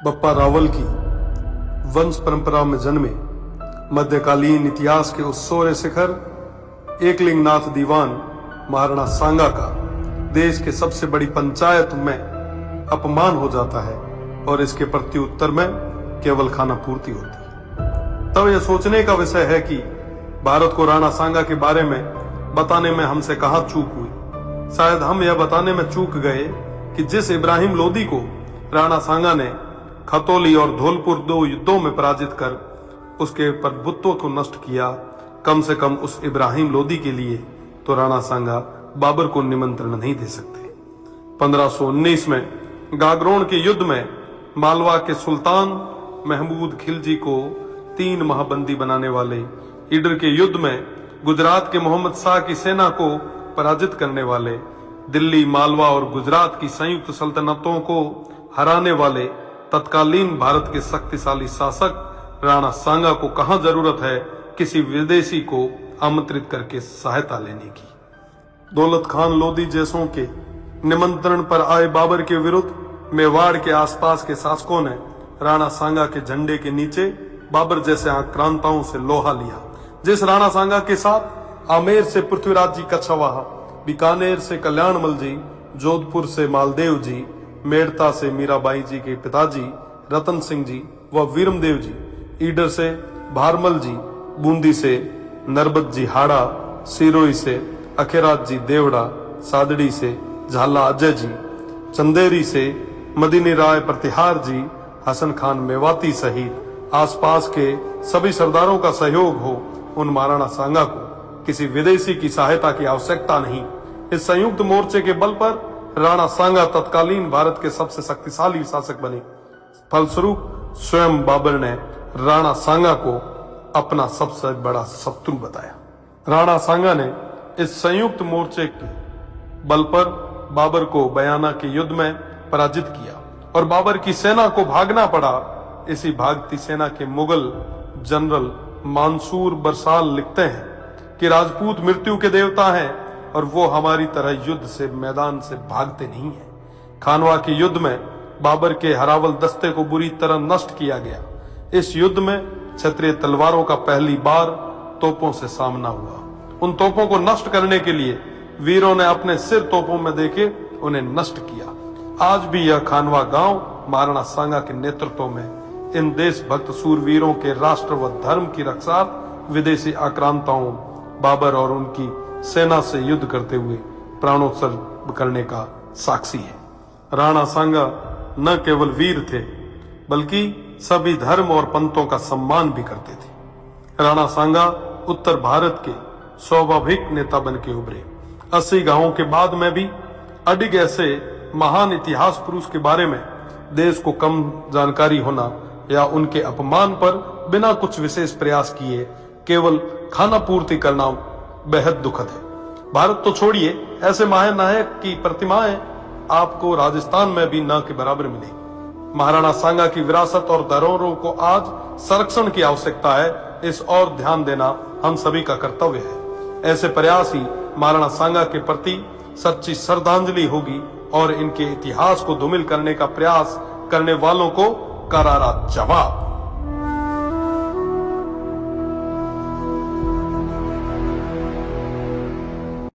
बप्पा रावल की वंश परंपरा में जन्मे मध्यकालीन इतिहास के उस सोरे शिखर एकलिंगनाथ दीवान महाराणा सांगा का देश के सबसे बड़ी पंचायत में अपमान हो जाता है और इसके प्रत्युत्तर में केवल खाना पूर्ति होती है। तब यह सोचने का विषय है कि भारत को राणा सांगा के बारे में बताने में हमसे कहां चूक हुई। शायद हम यह बताने में चूक गए कि जिस इब्राहिम लोदी को राणा सांगा ने खतौली और धौलपुर 2 युद्धों में पराजित कर उसके प्रभुत्व को नष्ट किया, कम से कम उस इब्राहिम लोदी के लिए तो राणा सांगा बाबर को निमंत्रण नहीं दे सकते। 1519 में गागरोन के युद्ध में मालवा के सुल्तान महमूद खिलजी को 3 माह बंदी बनाने वाले, ईडर के युद्ध में गुजरात के मोहम्मद शाह की सेना को पराजित करने वाले, दिल्ली, मालवा और गुजरात की संयुक्त सल्तनतों को हराने वाले तत्कालीन भारत के शक्तिशाली शासक राणा सांगा को कहां जरूरत है किसी विदेशी को आमंत्रित करके सहायता लेने की। दौलत खान लोदी जैसों के निमंत्रण पर आए बाबर के विरुद्ध मेवाड़ के आसपास के शासकों ने राणा सांगा के झंडे के नीचे बाबर जैसे आक्रांताओं से लोहा लिया। जिस राणा सांगा के साथ आमेर से पृथ्वीराज जी कछवाहा, बीकानेर से कल्याणमल जी, जोधपुर से मालदेव जी, मेड़ता से मीराबाई जी के पिताजी रतन सिंह जी व वीरमदेव जी, ईडर से भारमल जी, बूंदी से नरबत जी हाड़ा, सिरोही से अखेराज जी देवड़ा, सादड़ी से झाला अजय जी, चंदेरी से मदीनी राय प्रतिहार जी, हसन खान मेवाती सहित आसपास के सभी सरदारों का सहयोग हो, उन महाराणा सांगा को किसी विदेशी की सहायता की आवश्यकता नहीं। इस संयुक्त मोर्चे के बल पर राणा सांगा तत्कालीन भारत के सबसे शक्तिशाली शासक बने। फलस्वरूप स्वयं बाबर ने राणा सांगा को अपना सबसे बड़ा शत्रु बताया। राणा सांगा ने इस संयुक्त मोर्चे के बल पर बाबर को बयाना के युद्ध में पराजित किया और बाबर की सेना को भागना पड़ा। इसी भागती सेना के मुगल जनरल मंसूर बरसाल लिखते हैं कि राजपूत मृत्यु के देवता हैं और वो हमारी तरह युद्ध से मैदान से भागते नहीं है। खानवा के युद्ध में बाबर के हरावल दस्ते को बुरी तरह नष्ट किया गया। इस युद्ध में क्षत्रिय तलवारों का पहली बार तोपों से सामना हुआ। उन तोपों को नष्ट करने के लिए वीरों ने अपने सिर तोपों में देके उन्हें नष्ट किया। आज भी यह खानवा गांव महाराणा सांगा के नेतृत्व में इन देशभक्त सूरवीरों के राष्ट्र व धर्म की रक्षा विदेशी आक्रांताओं बाबर और उनकी सेना से युद्ध करते हुए प्राणोत्सर्ग करने का साक्षी है। राणा सांगा न केवल वीर थे बल्कि सभी धर्म और पंथों का सम्मान भी करते थे। राणा सांगा उत्तर भारत के स्वाभाविक नेता बन के उभरे। 80 गांवों के बाद में भी अडिग ऐसे महान इतिहास पुरुष के बारे में देश को कम जानकारी होना या उनके अपमान पर बिना कुछ विशेष प्रयास किए केवल खाना पूर्ति करना बेहद दुखद है। भारत तो छोड़िए, ऐसे महानायक की प्रतिमाएं आपको राजस्थान में भी न के बराबर मिलेगी। महाराणा सांगा की विरासत और धरोहरों को आज संरक्षण की आवश्यकता है। इस और ध्यान देना हम सभी का कर्तव्य है। ऐसे प्रयास ही महाराणा सांगा के प्रति सच्ची श्रद्धांजलि होगी और इनके इतिहास को धूमिल करने का प्रयास करने वालों को करारा जवाब।